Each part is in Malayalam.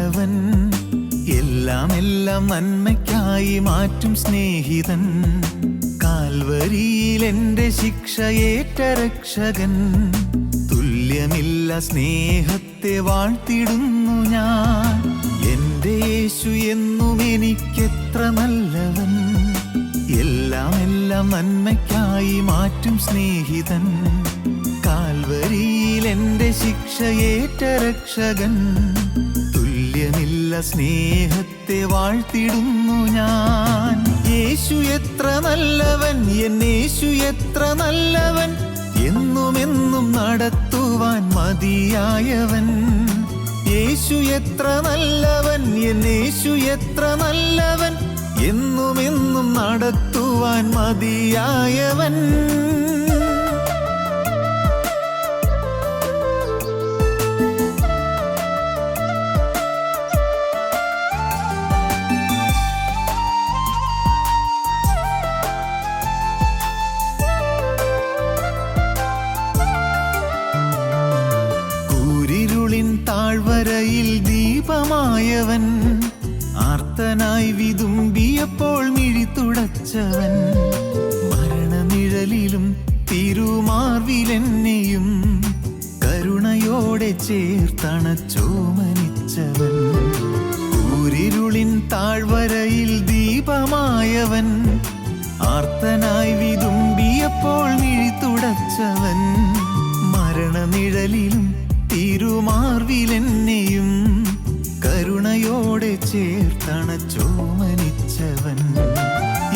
നല്ലവൻ, എല്ലാം എല്ലാം നന്മയ്ക്കായി മാറ്റും സ്നേഹിതൻ. കാൽവരിയിൽ എൻ്റെ ശിക്ഷയേറ്റ രക്ഷകൻ, തുല്യമില്ല സ്നേഹത്തെ വാഴ്ത്തിടുന്നു ഞാൻ. എൻ്റെ യേശു എന്നും എനിക്കെത്ര നല്ലവൻ, എല്ലാം എല്ലാം നന്മയ്ക്കായി മാറ്റും സ്നേഹിതൻ. കാൽവരിയിൽ എൻ്റെ ശിക്ഷയേറ്റ രക്ഷകൻ, തുല്യമില്ല സ്നേഹത്തെ വാഴ്ത്തിടുന്നു ഞാൻ. യേശു എത്ര നല്ലവൻ, എന്നേശു എത്ര നല്ലവൻ, എന്നുമെന്നും നടത്തുവാൻ മതിയായവൻ. യേശു എത്ര നല്ലവൻ, എന്നേശു എത്ര നല്ലവൻ, എന്നുമെന്നും നടത്തുവാൻ മതിയായവൻ. കൂരിരുളിൻ താഴ്വരയിൽ ദീപമായവൻ, ആർത്തനായി വിതുമ്പിയപ്പോൾ മിഴിത്തുടച്ചവൻ. മരണനിഴലിലും തിരുമാർവിലെന്നെയും കരുണയോടെ ചേർത്തണച്ചോമനിച്ചവൻ. കൂരിരുളിൻ താഴ്വരയിൽ ദീപമായവൻ, ആർത്തനായി വിതുമ്പിയപ്പോൾ മിഴിത്തുടച്ചവൻ. മരണനിഴലിലും തിരുമാർവിലെന്നെയും കരുണയോടെ ചേർത്തണച്ചോമനിച്ചവൻ.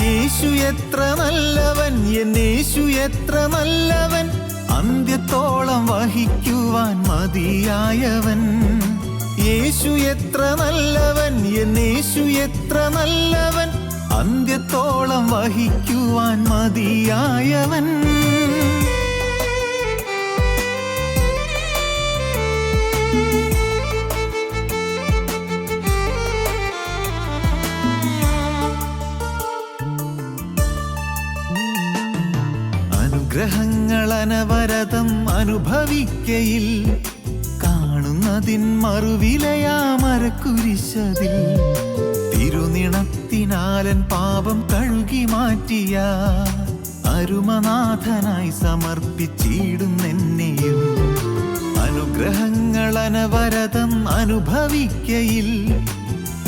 യേശു എത്ര നല്ലവൻ, എന്നേശു എത്ര നല്ലവൻ, അന്ത്യത്തോളം വഹിക്കുവാൻ മതിയായവൻ. യേശു എത്ര നല്ലവൻ, എന്നേശു എത്ര നല്ലവൻ, അന്ത്യത്തോളം വഹിക്കുവാൻ മതിയായവൻ. അനുഗ്രഹങ്ങൾ അനവരതം അനുഭവിക്കയിൽ, കാണുന്നതിൻ മറുവിലയാമരക്കുരിശതിൽ. തിരുനിണത്തിനാലൻ പാപം കഴുകി മാറ്റിയ അരുമനാഥനായി സമർപ്പിച്ചിടുന്നെന്നെയും. അനുഗ്രഹങ്ങൾ അനവരതം അനുഭവിക്കയിൽ,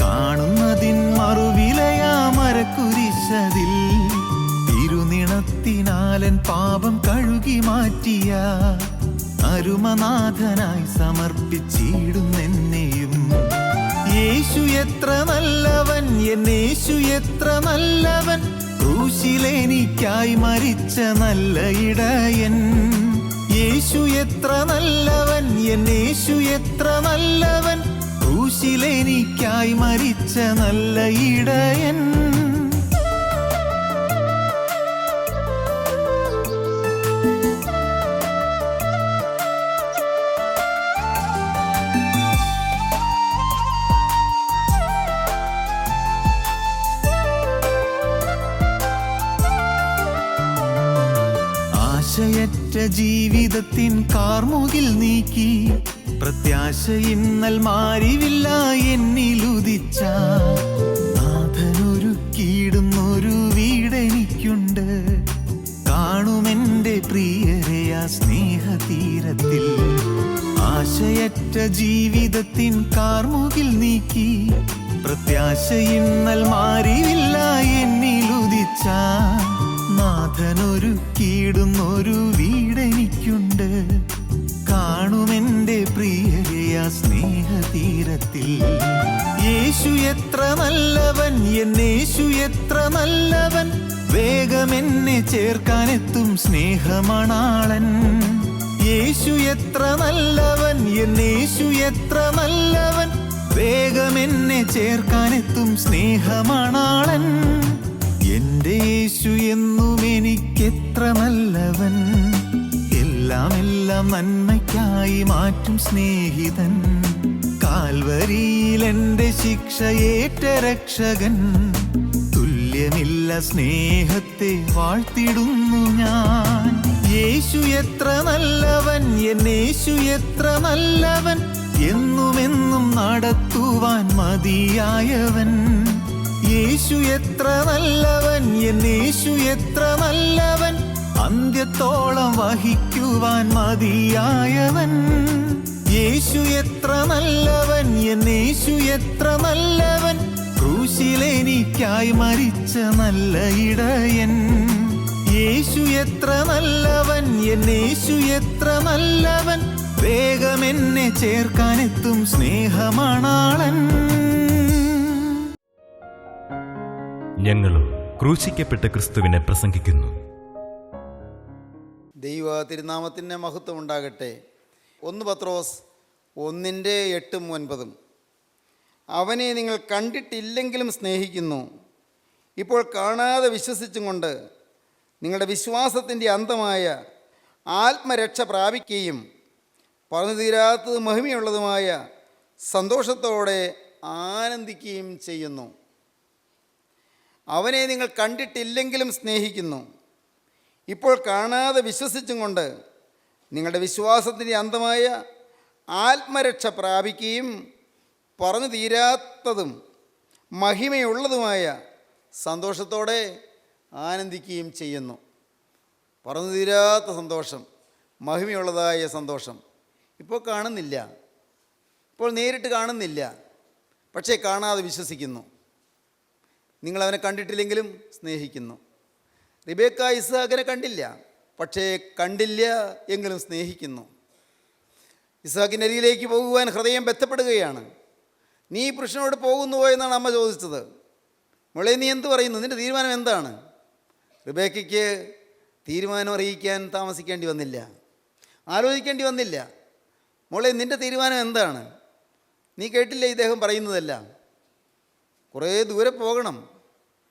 കാണുന്നതിൻ മറുവിലയാമരക്കുരിശതിൽ. തിരുനിണത്തിനാലൻ പാപം കഴുകി മാറ്റിയ അരുമനാഥനായി സമർപ്പിച്ചിടുന്നെന്നെയും. യേശു എത്ര നല്ലവൻ, എന്നേശു എത്ര നല്ലവൻ, ക്രൂശിലെനിക്കായി മരിച്ച നല്ല ഇടയൻ. യേശു എത്ര നല്ലവൻ, എന്നേശു എത്ര നല്ലവൻ, ക്രൂശിലെനിക്കായി മരിച്ച നല്ല ഇടയൻ. ആശയറ്റ ജീവിതത്തിൻ കാർമുകിൽ നീക്കി, പ്രത്യാശ ഇന്നൽ മാറിവില്ല എന്നിലുദിച്ച നാഥനൊരുക്കിയിടുന്നൊരു വീടെനിക്കുണ്ട്. കാണുമെന്റെ പ്രിയരെ ആ സ്നേഹതീരത്തിൽ. ആശയറ്റ ജീവിതത്തിൻ കാർമുകിൽ നീക്കി, പ്രത്യാശ ഇന്നൽ മാറിവില്ല എന്നിലുദിച്ച നാഥനൊരുക്കിയിടുന്നൊരു വീടെനിക്കുണ്ട്. കാണുമെന്റെ പ്രിയരെ ആ സ്നേഹതീരത്തിൽ. യേശു എത്ര നല്ലവൻ, എന്നേശു എത്ര നല്ലവൻ, വേഗമെന്നെ ചേർക്കാനെത്തും സ്നേഹമണാളൻ. യേശു എത്ര നല്ലവൻ, എന്നേശു എത്ര നല്ലവൻ, വേഗമെന്നെ ചേർക്കാനെത്തും സ്നേഹമണാളൻ. എൻ്റെ യേശു എന്നും എനിക്കെത്ര നല്ലവൻ, എല്ലാം എല്ലാം നന്മയ്ക്കായി മാറ്റും സ്നേഹിതൻ. കാൽവരിയിൽ എൻ്റെ ശിക്ഷയേറ്റ രക്ഷകൻ, തുല്യമില്ല സ്നേഹത്തെ വാഴ്ത്തിടുന്നു ഞാൻ. യേശു എത്ര നല്ലവൻ, എന്നേശു എത്ര നല്ലവൻ, എന്നുമെന്നും നടത്തുവാൻ മതിയായവൻ. യേശു എത്ര നല്ലവൻ, എന്നേശു എത്ര നല്ലവൻ, അന്ത്യത്തോളം വഹിക്കുവാൻ മതിയായവൻ. യേശു എത്ര നല്ലവൻ, എന്നേശു എത്ര നല്ലവൻ, ക്രൂശിലെനിക്കായി മരിച്ച നല്ല ഇടയൻ. യേശു എത്ര നല്ലവൻ, എന്നേശു എത്ര നല്ലവൻ, വേഗമെന്നെ ചേർക്കാനെത്തും സ്നേഹമണാളൻ. ഞങ്ങളും ക്രൂശിക്കപ്പെട്ട ക്രിസ്തുവിനെ പ്രസംഗിക്കുന്നു. ദൈവ തിരുനാമത്തിന് മഹത്വം ഉണ്ടാകട്ടെ. 1 പത്രോസ് 1:8-9. അവനെ നിങ്ങൾ കണ്ടിട്ടില്ലെങ്കിലും സ്നേഹിക്കുന്നു, ഇപ്പോൾ കാണാതെ വിശ്വസിച്ചും കൊണ്ട് നിങ്ങളുടെ വിശ്വാസത്തിൻ്റെ അന്തമായ ആത്മരക്ഷ പ്രാപിക്കുകയും പറഞ്ഞു തീരാത്തതും മഹിമയുള്ളതുമായ സന്തോഷത്തോടെ ആനന്ദിക്കുകയും ചെയ്യുന്നു. അവനെ നിങ്ങൾ കണ്ടിട്ടില്ലെങ്കിലും സ്നേഹിക്കുന്നു, ഇപ്പോൾ കാണാതെ വിശ്വസിച്ചും കൊണ്ട് നിങ്ങളുടെ വിശ്വാസത്തിൻ്റെ അന്തമായ ആത്മരക്ഷ പ്രാപിക്കുകയും പറഞ്ഞു തീരാത്തതും മഹിമയുള്ളതുമായ സന്തോഷത്തോടെ ആനന്ദിക്കുകയും ചെയ്യുന്നു. പറഞ്ഞു തീരാത്ത സന്തോഷം, മഹിമയുള്ളതായ സന്തോഷം ഇപ്പോൾ കാണുന്നില്ല, ഇപ്പോൾ നേരിട്ട് കാണുന്നില്ല, പക്ഷേ കാണാതെ വിശ്വസിക്കുന്നു. നിങ്ങളവനെ കണ്ടിട്ടില്ലെങ്കിലും സ്നേഹിക്കുന്നു. റിബേക്ക ഇസ്ഹാക്കിനെ കണ്ടില്ല, പക്ഷേ കണ്ടില്ല എങ്കിലും സ്നേഹിക്കുന്നു. ഇസ്ഹാക്കിൻ്റെ അരികിലേക്ക് പോകുവാൻ ഹൃദയം ബന്ധപ്പെടുകയാണ്. നീ പുരുഷനോട് പോകുന്നുവോ എന്നാണ് അമ്മ ചോദിച്ചത്. മോളെ, നീ എന്ത് പറയുന്നു? നിൻ്റെ തീരുമാനം എന്താണ്? റിബേക്കയ്ക്ക് തീരുമാനം അറിയിക്കാൻ താമസിക്കേണ്ടി വന്നില്ല, ആലോചിക്കേണ്ടി വന്നില്ല. മോളെ, നിൻ്റെ തീരുമാനം എന്താണ്? നീ കേട്ടില്ലേ ഇദ്ദേഹം പറയുന്നതെല്ലാം? കുറേ ദൂരെ പോകണം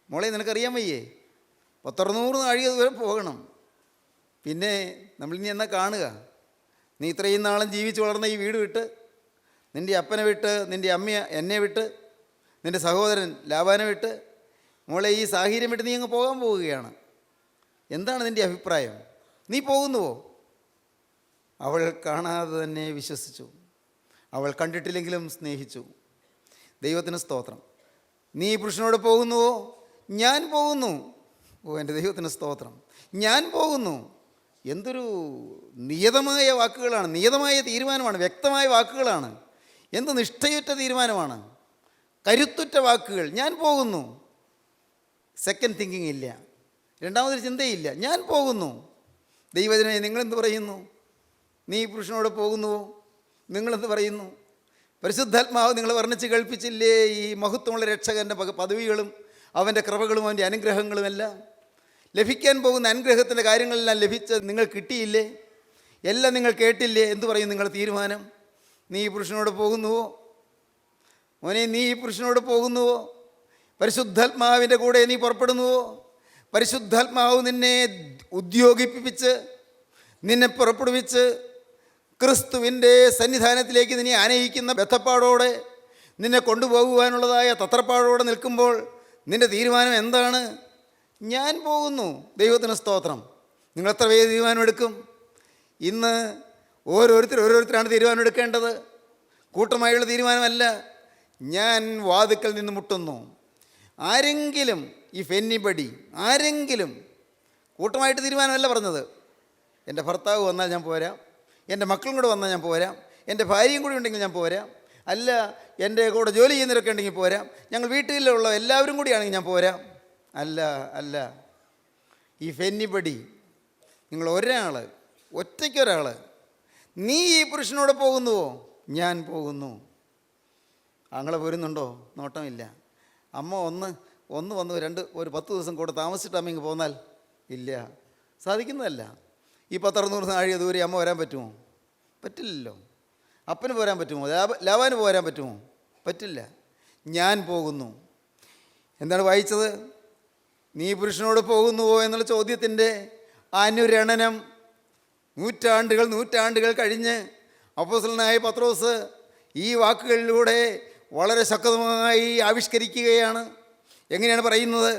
മോളെ, നിനക്കറിയാൻ വയ്യേ? 100 നാഴിക ദൂരെ പോകണം. പിന്നെ നമ്മളിനി എന്നാ കാണുക? നീ ഇത്രയും നാളും ജീവിച്ച് വളർന്ന ഈ വീട് വിട്ട്, നിൻ്റെ അപ്പനെ വിട്ട്, നിൻ്റെ അമ്മ എന്നെ വിട്ട്, നിൻ്റെ സഹോദരൻ ലാബാനെ വിട്ട്, മോളെ ഈ സാഹചര്യം വിട്ട് നീ അങ്ങ് പോകാൻ പോവുകയാണ്. എന്താണ് നിൻ്റെ അഭിപ്രായം? നീ പോകുന്നുവോ? അവൾ കാണാതെ തന്നെ വിശ്വസിച്ചു, അവൾ കണ്ടിട്ടില്ലെങ്കിലും സ്നേഹിച്ചു. ദൈവത്തിന് സ്തോത്രം. നീ പുരുഷനോട് പോകുന്നുവോ? ഞാൻ പോകുന്നു. ഓ, എൻ്റെ ദൈവത്തിന് സ്തോത്രം. ഞാൻ പോകുന്നു. എന്തൊരു നിയതമായ വാക്കുകളാണ്, നിയതമായ തീരുമാനമാണ്, വ്യക്തമായ വാക്കുകളാണ്. എന്ത് നിഷ്ഠയുറ്റ തീരുമാനമാണ്, കരുത്തുറ്റ വാക്കുകൾ. ഞാൻ പോകുന്നു. സെക്കൻഡ് തിങ്കിങ് ഇല്ല, രണ്ടാമതൊരു ചിന്തയില്ല. ഞാൻ പോകുന്നു. ദൈവജനമേ, നിങ്ങളെന്ത് പറയുന്നു? നീ പുരുഷനോട് പോകുന്നുവോ? നിങ്ങളെന്ത് പറയുന്നു? പരിശുദ്ധാത്മാവ് നിങ്ങളെ വർണ്ണിച്ച് കേൾപ്പിച്ചില്ലേ ഈ മഹത്വമുള്ള രക്ഷകൻ്റെ പദവികളും അവൻ്റെ കൃപകളും അവൻ്റെ അനുഗ്രഹങ്ങളുമെല്ലാം? ലഭിക്കാൻ പോകുന്ന അനുഗ്രഹത്തിൻ്റെ കാര്യങ്ങളെല്ലാം ലഭിച്ച് നിങ്ങൾ കിട്ടിയില്ലേ? എല്ലാം നിങ്ങൾ കേട്ടില്ലേ? എന്തു പറയും നിങ്ങളുടെ തീരുമാനം? നീ ഈ പുരുഷനോട് പോകുന്നുവോ? മോനെ, നീ ഈ പുരുഷനോട് പോകുന്നുവോ? പരിശുദ്ധാത്മാവിൻ്റെ കൂടെ നീ പുറപ്പെടുന്നുവോ? പരിശുദ്ധാത്മാവ് നിന്നെ ഉദ്യോഗിപ്പിച്ച്, നിന്നെ പുറപ്പെടുവിച്ച്, ക്രിസ്തുവിൻ്റെ സന്നിധാനത്തിലേക്ക് നിന്നെ ആനയിക്കുന്ന ബദ്ധപ്പാടോടെ, നിന്നെ കൊണ്ടുപോകുവാനുള്ളതായ തത്രപ്പാടോടെ നിൽക്കുമ്പോൾ നിൻ്റെ തീരുമാനം എന്താണ്? ഞാൻ പോകുന്നു. ദൈവത്തിന് സ്തോത്രം. നിങ്ങൾ എത്ര പേര് തീരുമാനമെടുക്കും? ഇന്ന് ഓരോരുത്തരാണ് തീരുമാനമെടുക്കേണ്ടത്, കൂട്ടമായുള്ള തീരുമാനമല്ല. ഞാൻ വാതിക്കൽ നിന്ന് മുട്ടുന്നു. ആരെങ്കിലും, ഇഫ് എനിബഡി, ആരെങ്കിലും, കൂട്ടമായിട്ട് തീരുമാനമല്ല പറഞ്ഞത്. എൻ്റെ ഭർത്താവ് വന്നാൽ ഞാൻ പോരാം, എൻ്റെ മക്കളും കൂടെ വന്നാൽ ഞാൻ പോരാം, എൻ്റെ ഭാര്യയും കൂടി ഉണ്ടെങ്കിൽ ഞാൻ പോരാം, അല്ല എൻ്റെ കൂടെ ജോലി ചെയ്യുന്നവരൊക്കെ ഉണ്ടെങ്കിൽ പോരാം, ഞങ്ങൾ വീട്ടിലുള്ള എല്ലാവരും കൂടിയാണെങ്കിൽ ഞാൻ പോരാം. അല്ല, ഇഫ് എനിബഡി, നിങ്ങൾ ഒരാൾ, ഒറ്റയ്ക്കൊരാൾ, നീ ഈ പുരുഷനോട് പോകുന്നുവോ? ഞാൻ പോകുന്നു. ആങ്ങളെ പോരുന്നുണ്ടോ? നോട്ടമില്ല. അമ്മ ഒന്ന് വന്ന് ഒരു 10 ദിവസം കൂടെ താമസിച്ചിട്ട് അമ്മ ഇങ്ങ് പോന്നാൽ ഇല്ല, സാധിക്കുന്നതല്ല. ഈ 100 നാഴിക ദൂരെ അമ്മ വരാൻ പറ്റുമോ? പറ്റില്ലല്ലോ. അപ്പന് പോരാൻ പറ്റുമോ? ലാബാന് പോരാൻ പറ്റുമോ? പറ്റില്ല. ഞാൻ പോകുന്നു. എന്താണ് വായിച്ചത്? നീ പുരുഷനോട് പോകുന്നുവോ എന്നുള്ള ചോദ്യത്തിൻ്റെ അനുരണനം നൂറ്റാണ്ടുകൾ കഴിഞ്ഞ് അപ്പോസ്തലനായ പത്രോസ് ഈ വാക്കുകളിലൂടെ വളരെ ശക്തമായി ആവിഷ്കരിക്കുകയാണ്. എങ്ങനെയാണ് പറയുന്നത്?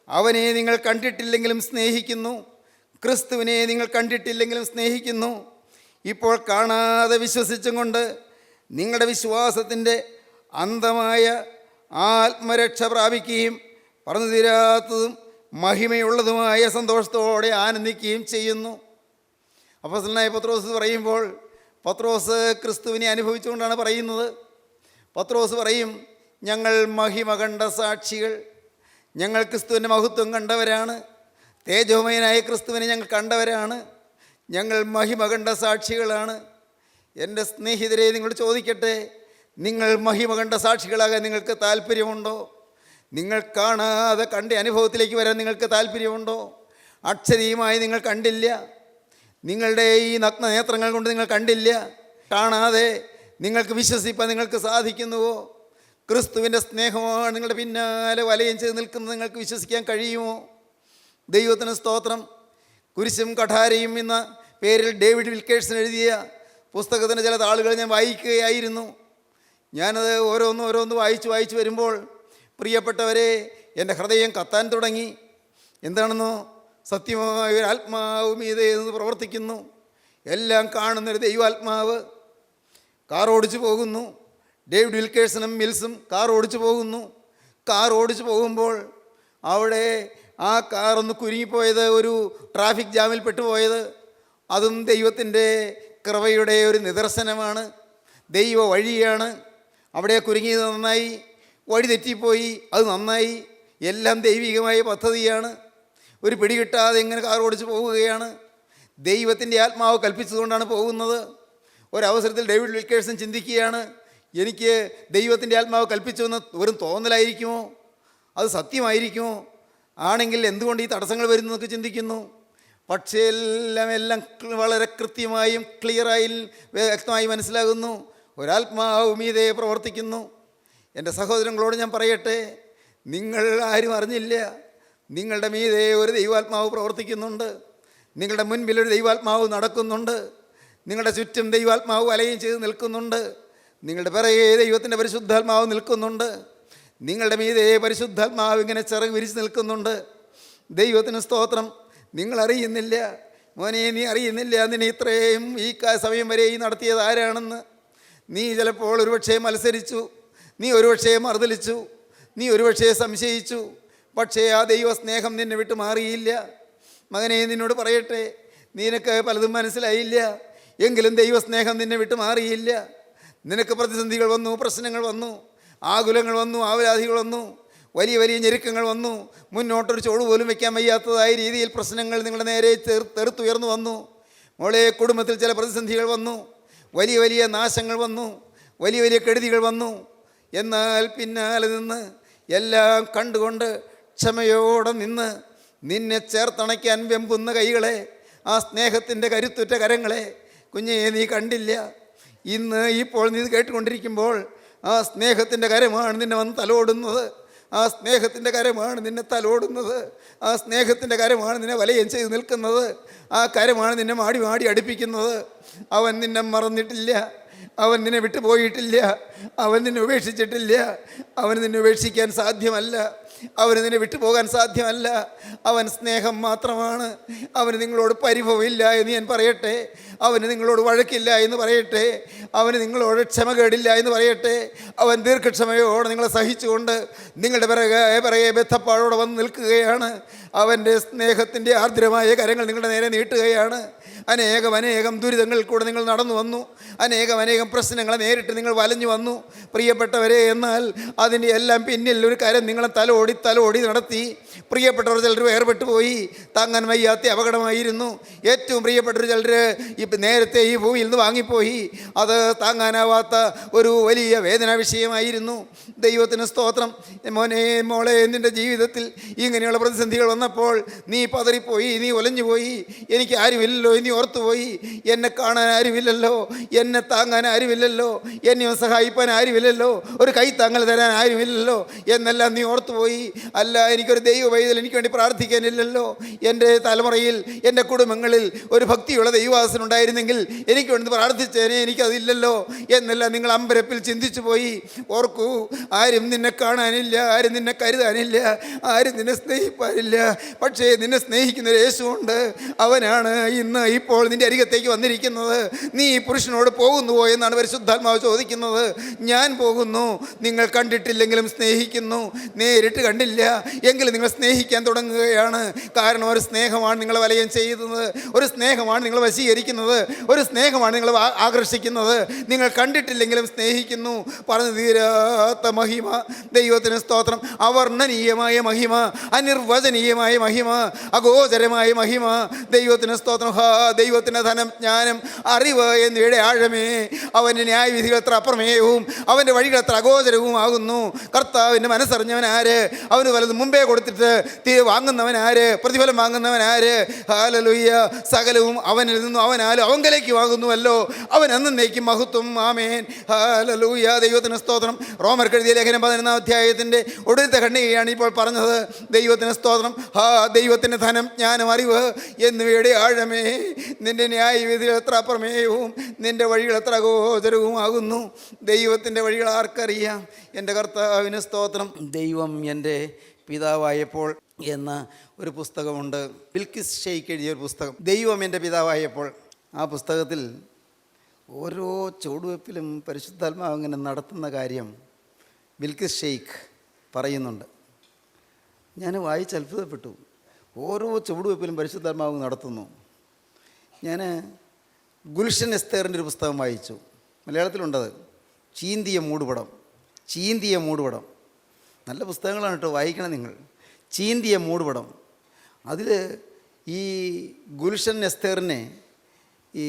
അവനെ നിങ്ങൾ കണ്ടിട്ടില്ലെങ്കിലും സ്നേഹിക്കുന്നു, ക്രിസ്തുവിനെ നിങ്ങൾ കണ്ടിട്ടില്ലെങ്കിലും സ്നേഹിക്കുന്നു, ഇപ്പോൾ കാണാതെ വിശ്വസിച്ചും കൊണ്ട് നിങ്ങളുടെ വിശ്വാസത്തിൻ്റെ അന്തമായ ആത്മരക്ഷ പ്രാപിക്കുകയും പറഞ്ഞു തീരാത്തതും മഹിമയുള്ളതുമായ സന്തോഷത്തോടെ ആനന്ദിക്കുകയും ചെയ്യുന്നു. അപ്പോസ്തലനായ പത്രോസ് പറയുമ്പോൾ, പത്രോസ് ക്രിസ്തുവിനെ അനുഭവിച്ചുകൊണ്ടാണ് പറയുന്നത്. പത്രോസ് പറയും, ഞങ്ങൾ മഹിമ കണ്ട സാക്ഷികൾ, ഞങ്ങൾ ക്രിസ്തുവിൻ്റെ മഹത്വം കണ്ടവരാണ്, തേജോമയനായ ക്രിസ്തുവിനെ ഞങ്ങൾ കണ്ടവരാണ്, ഞങ്ങൾ മഹിമ കണ്ട സാക്ഷികളാണ്. എൻ്റെ സ്നേഹിതരെ, നിങ്ങളോട് ചോദിക്കട്ടെ, നിങ്ങൾ മഹിമ കണ്ട സാക്ഷികളാകാൻ നിങ്ങൾക്ക് താല്പര്യമുണ്ടോ? നിങ്ങൾ കാണാതെ കണ്ട അനുഭവത്തിലേക്ക് വരാൻ നിങ്ങൾക്ക് താല്പര്യമുണ്ടോ? അക്ഷരീയമായി നിങ്ങൾ കണ്ടില്ല, നിങ്ങളുടെ ഈ നഗ്ന നേത്രങ്ങൾ കൊണ്ട് നിങ്ങൾ കണ്ടില്ല. കാണാതെ നിങ്ങൾക്ക് വിശ്വസിപ്പാൻ നിങ്ങൾക്ക് സാധിക്കുന്നുവോ? ക്രിസ്തുവിൻ്റെ സ്നേഹമാണ് നിങ്ങളുടെ പിന്നാലെ വലയം ചെയ്ത് നിൽക്കുന്നത് നിങ്ങൾക്ക് വിശ്വസിക്കാൻ കഴിയുമോ? ദൈവത്തിന് സ്തോത്രം. കുരിശും കഠാരയും എന്ന പേരിൽ ഡേവിഡ് വിൽക്കേഴ്സൺ എഴുതിയ പുസ്തകത്തിൻ്റെ ചില താളുകൾ ഞാൻ വായിക്കുകയായിരുന്നു. ഞാനത് ഓരോന്ന് വായിച്ചു വരുമ്പോൾ, പ്രിയപ്പെട്ടവരെ, എൻ്റെ ഹൃദയം കത്താൻ തുടങ്ങി. എന്താണെന്നോ, സത്യമായ ഒരു ആത്മാവ് മീതെ നിന്ന് പ്രവർത്തിക്കുന്നു. എല്ലാം കാണുന്നൊരു ദൈവാത്മാവ് കാർ ഓടിച്ചു പോകുന്നു. ഡേവിഡ് വിൽക്കേഴ്സണും മിൽസും കാർ ഓടിച്ചു പോകുന്നു. കാർ ഓടിച്ചു പോകുമ്പോൾ അവിടെ ആ കാറൊന്ന് കുരുങ്ങിപ്പോയത്, ഒരു ട്രാഫിക് ജാമിൽ പെട്ടുപോയത്, അതും ദൈവത്തിൻ്റെ കൃപയുടെ ഒരു നിദർശനമാണ്. ദൈവ വഴിയാണ്. അവിടെ കുരുങ്ങിയത് നന്നായി, വഴി തെറ്റിപ്പോയി, അത് നന്നായി. എല്ലാം ദൈവികമായ പദ്ധതിയാണ്. ഒരു പിടി കിട്ടാതെ ഇങ്ങനെ കാർ ഓടിച്ച് പോവുകയാണ്. ദൈവത്തിൻ്റെ ആത്മാവ് കൽപ്പിച്ചതുകൊണ്ടാണ് പോകുന്നത്. ഒരവസരത്തിൽ ഡേവിഡ് വിൽക്കേഴ്സൺ ചിന്തിക്കുകയാണ്, എനിക്ക് ദൈവത്തിൻ്റെ ആത്മാവ് കൽപ്പിച്ചുവെന്ന് വെറും തോന്നലായിരിക്കുമോ? അത് സത്യമായിരിക്കുമോ? ആണെങ്കിൽ എന്തുകൊണ്ട് ഈ തടസ്സങ്ങൾ വരുന്നതൊക്കെ ചിന്തിക്കുന്നു. പക്ഷേ എല്ലാം വളരെ കൃത്യമായും ക്ലിയറായി വ്യക്തമായി മനസ്സിലാകുന്നു. ഒരാത്മാവ് മീതെ പ്രവർത്തിക്കുന്നു. എൻ്റെ സഹോദരങ്ങളോട് ഞാൻ പറയട്ടെ, നിങ്ങൾ ആരും അറിഞ്ഞില്ല, നിങ്ങളുടെ മീതെ ഒരു ദൈവാത്മാവ് പ്രവർത്തിക്കുന്നുണ്ട്. നിങ്ങളുടെ മുൻപിൽ ഒരു ദൈവാത്മാവ് നടക്കുന്നുണ്ട്. നിങ്ങളുടെ ചുറ്റും ദൈവാത്മാവ് വലയം ചെയ്ത് നിൽക്കുന്നുണ്ട്. നിങ്ങളുടെ പിറകെ ദൈവത്തിൻ്റെ പരിശുദ്ധാത്മാവ് നിൽക്കുന്നുണ്ട്. നിങ്ങളുടെ മീതെ പരിശുദ്ധാത്മാവ് ഇങ്ങനെ ചിറക് വിരിച്ച് നിൽക്കുന്നുണ്ട്. ദൈവത്തിന് സ്തോത്രം. നിങ്ങൾ അറിയുന്നില്ല മോനെ, നീ അറിയുന്നില്ല നിന്നെ ഇത്രയും ഈ സമയം വരെ ഈ നടത്തിയത് ആരാണെന്ന്. നീ ചിലപ്പോൾ ഒരുപക്ഷെ മത്സരിച്ചു, നീ ഒരുപക്ഷെ മറുതലിച്ചു, നീ ഒരുപക്ഷെ സംശയിച്ചു. പക്ഷേ ആ ദൈവ സ്നേഹം നിന്നെ വിട്ട് മാറിയില്ല. മകനെ, നിന്നോട് പറയട്ടെ, നിനക്ക് പലതും മനസ്സിലായില്ല, എങ്കിലും ദൈവസ്നേഹം നിന്നെ വിട്ട് മാറിയില്ല. നിനക്ക് പ്രതിസന്ധികൾ വന്നു, പ്രശ്നങ്ങൾ വന്നു, ആകുലങ്ങൾ വന്നു, ആവലാധികൾ വന്നു, വലിയ വലിയ ഞെരുക്കങ്ങൾ വന്നു. മുന്നോട്ടൊരു ചോട് പോലും വയ്ക്കാൻ വയ്യാത്തതായ രീതിയിൽ പ്രശ്നങ്ങൾ നിങ്ങളുടെ നേരെ തെറുത്തുയർന്നു വന്നു. മോളെ, കുടുംബത്തിൽ ചില പ്രതിസന്ധികൾ വന്നു, വലിയ വലിയ നാശങ്ങൾ വന്നു, വലിയ വലിയ കെടുതികൾ വന്നു. എന്നാൽ പിന്നാലെ നിന്ന് എല്ലാം കണ്ടുകൊണ്ട് ക്ഷമയോടെ നിന്ന് നിന്നെ ചേർത്തണയ്ക്കാൻ വെമ്പുന്ന കൈകളെ, ആ സ്നേഹത്തിൻ്റെ കരുത്തുറ്റ കരങ്ങളെ കുഞ്ഞേ നീ കണ്ടില്ല. ഇന്ന് ഇപ്പോൾ നീ കേട്ടുകൊണ്ടിരിക്കുമ്പോൾ ആ സ്നേഹത്തിൻ്റെ കരമാണ് നിന്നെ വന്ന് തലോടുന്നത്. ആ സ്നേഹത്തിൻ്റെ കരമാണ് നിന്നെ തലോടുന്നത്. ആ സ്നേഹത്തിൻ്റെ കരമാണ് നിന്നെ വലയം ചെയ്ത് നിൽക്കുന്നത്. ആ കരമാണ് നിന്നെ മാടി മാടി അടുപ്പിക്കുന്നത്. അവൻ നിന്നെ മറന്നിട്ടില്ല, അവൻ നിന്നെ വിട്ടുപോയിട്ടില്ല, അവൻ നിന്നെ ഉപേക്ഷിച്ചിട്ടില്ല. അവന് നിന്നെ ഉപേക്ഷിക്കാൻ സാധ്യമല്ല, അവന് നിന്നെ വിട്ടുപോകാൻ സാധ്യമല്ല. അവൻ സ്നേഹം മാത്രമാണ്. അവന് നിങ്ങളോട് പരിഭവമില്ല എന്ന് ഞാൻ പറയട്ടെ, അവന് നിങ്ങളോട് വഴക്കില്ല എന്ന് പറയട്ടെ, അവന് നിങ്ങളോട് ക്ഷമകേടില്ല എന്ന് പറയട്ടെ. അവൻ ദീർഘക്ഷമയോടെ നിങ്ങളെ സഹിച്ചുകൊണ്ട് നിങ്ങളുടെ പിറകെ ബദ്ധപ്പാടോടെ വന്ന് നിൽക്കുകയാണ്. അവൻ്റെ സ്നേഹത്തിൻ്റെ ആർദ്രമായ കരങ്ങൾ നിങ്ങളുടെ നേരെ നീട്ടുകയാണ്. അനേകം ദുരിതങ്ങളിൽ കൂടെ നിങ്ങൾ നടന്നു വന്നു, അനേകം പ്രശ്നങ്ങളെ നേരിട്ട് നിങ്ങൾ വലഞ്ഞു വന്നു പ്രിയപ്പെട്ടവരെ. എന്നാൽ അതിൻ്റെ എല്ലാം പിന്നിൽ ഒരു കരം നിങ്ങളെ തലോടി നടത്തി. പ്രിയപ്പെട്ടവർ ചിലർ വേർപെട്ടു പോയി, താങ്ങാൻ വയ്യാത്ത അപകടമായിരുന്നു. ഏറ്റവും പ്രിയപ്പെട്ടവർ ചിലർ നേരത്തെ ഈ ഭൂമിയിൽ നിന്ന് വാങ്ങിപ്പോയി, അത് താങ്ങാനാവാത്ത ഒരു വലിയ വേദനാ വിഷയമായിരുന്നു. ദൈവത്തിന് സ്തോത്രം. മോനെ, മോളെ, നിൻ്റെ ജീവിതത്തിൽ ഇങ്ങനെയുള്ള പ്രതിസന്ധികൾ വന്നപ്പോൾ നീ പതറിപ്പോയി, നീ ഒലഞ്ഞുപോയി. എനിക്ക് ആരുമില്ലല്ലോ, നീ ഓർത്തുപോയി. എന്നെ കാണാൻ ആരുമില്ലല്ലോ, എന്നെ താങ്ങാൻ ആരുമില്ലല്ലോ, എന്നെ സഹായിപ്പാൻ ആരുമില്ലല്ലോ, ഒരു കൈ താങ്ങൽ തരാൻ ആരുമില്ലല്ലോ എന്നെല്ലാം നീ ഓർത്തുപോയി. അല്ല, എനിക്കൊരു ദൈവ പൈതൽ എനിക്ക് വേണ്ടി പ്രാർത്ഥിക്കാനില്ലല്ലോ. എൻ്റെ തലമുറയിൽ, എൻ്റെ കുടുംബങ്ങളിൽ ഒരു ഭക്തിയുള്ള ദൈവവാസനുണ്ടായിരുന്നെങ്കിൽ എനിക്ക് വേണ്ടി പ്രാർത്ഥിച്ചേനെ, എനിക്കതില്ലല്ലോ എന്നെല്ലാം നിങ്ങൾ അമ്പരപ്പിൽ ചിന്തിച്ചു പോയി. ഓർക്കൂ, ആരും നിന്നെ കാണാനില്ല, ആരും നിന്നെ കരുതാനില്ല, ആരും നിന്നെ സ്നേഹിപ്പാനില്ല. പക്ഷേ നിന്നെ സ്നേഹിക്കുന്ന യേശുവുണ്ട്. അവനാണ് ഇന്ന് ഇപ്പോൾ നിൻ്റെ അരികത്തേക്ക് വന്നിരിക്കുന്നത്. നീ ഈ പുരുഷനോട് പോകുന്നുവോ എന്നാണ് പരിശുദ്ധാത്മാവ് ചോദിക്കുന്നത്. ഞാൻ പോകുന്നു. നിങ്ങൾ കണ്ടിട്ടില്ലെങ്കിലും സ്നേഹിക്കുന്നു. നേരിട്ട് കണ്ടില്ല എങ്കിലും നിങ്ങൾ സ്നേഹിക്കാൻ തുടങ്ങുകയാണ്. കാരണം ഒരു സ്നേഹമാണ് നിങ്ങളെ വലയം ചെയ്യുന്നത്, ഒരു സ്നേഹമാണ് നിങ്ങളെ വശീകരിക്കുന്നത്, ഒരു സ്നേഹമാണ് നിങ്ങളെ ആകർഷിക്കുന്നത്. നിങ്ങൾ കണ്ടിട്ടില്ലെങ്കിലും സ്നേഹിക്കുന്നു. പറഞ്ഞു തീരാത്ത മഹിമ, ദൈവത്തിന് സ്തോത്രം. അവർണ്ണനീയമായ മഹിമ, അനിർവചനീയമായ മഹിമ, അഗോചരമായ മഹിമ, ദൈവത്തിന് സ്തോത്രം. ദൈവത്തിൻ്റെ ധനം, ജ്ഞാനം, അറിവ് എന്നിവയുടെ ആഴമേ, അവൻ്റെ ന്യായവിധികൾ എത്ര അപ്രമേയവും അവൻ്റെ വഴികൾ എത്ര അഗോചരവും ആകുന്നു. കർത്താവിൻ്റെ മനസ്സറിഞ്ഞവൻ ആര്? അവന് വലത് മുമ്പേ കൊടുത്തിട്ട് വാങ്ങുന്നവൻ ആര്? പ്രതിഫലം വാങ്ങുന്നവൻ ആര്? ഹല്ലേലൂയ. സകലവും അവനിൽ നിന്നും അവനാലും അവങ്കലേക്ക് വാങ്ങുന്നുവല്ലോ. അവൻ എന്നേക്കും മഹത്വം. ആമേൻ. ഹല്ലേലൂയ. ദൈവത്തിന് സ്തോത്രം. റോമർക്ക് എഴുതിയ ലേഖനം 11-ാം അധ്യായത്തിൻ്റെ ഒടുവിലത്തെ ഖണ്ഡികയാണ് ഇപ്പോൾ പറഞ്ഞത്. ദൈവത്തിന് സ്തോത്രം. ദൈവത്തിൻ്റെ ധനം, ജ്ഞാനം, അറിവ് എന്നിവയുടെ ആഴമേ, നിൻ്റെ ന്യായവിധികൾ എത്ര അപ്രമേയവും നിൻ്റെ വഴികൾ എത്ര അഗോചരവും ആകുന്നു. ദൈവത്തിൻ്റെ വഴികൾ ആർക്കറിയാം? എൻ്റെ കർത്താവിന് സ്തോത്രം. ദൈവം എൻ്റെ പിതാവായപ്പോൾ എന്ന ഒരു പുസ്തകമുണ്ട്. ബിൽക്കിസ് ഷെയ്ഖ് എഴുതിയ ഒരു പുസ്തകം, ദൈവം എൻ്റെ പിതാവായപ്പോൾ. ആ പുസ്തകത്തിൽ ഓരോ ചുവടുവെപ്പിലും പരിശുദ്ധാത്മാവ് അങ്ങനെ നടത്തുന്ന കാര്യം ബിൽക്കിസ് ഷെയ്ഖ് പറയുന്നുണ്ട്. ഞാൻ വായിച്ച് അത്ഭുതപ്പെട്ടു. ഓരോ ചുവടുവെപ്പിലും പരിശുദ്ധാത്മാവ് നടത്തുന്നു. ഞാൻ ഗുൽഷൻ എസ്തേറിൻ്റെ ഒരു പുസ്തകം വായിച്ചു. മലയാളത്തിലുണ്ടത്. ചീന്തിയ മൂടുപടം. ചീന്തിയ മൂടുപടം. നല്ല പുസ്തകങ്ങളാണ് കേട്ടോ, വായിക്കണം നിങ്ങൾ. ചീന്തിയ മൂടുപടം. അതിൽ ഈ ഗുൽഷൻ എസ്തേറിനെ ഈ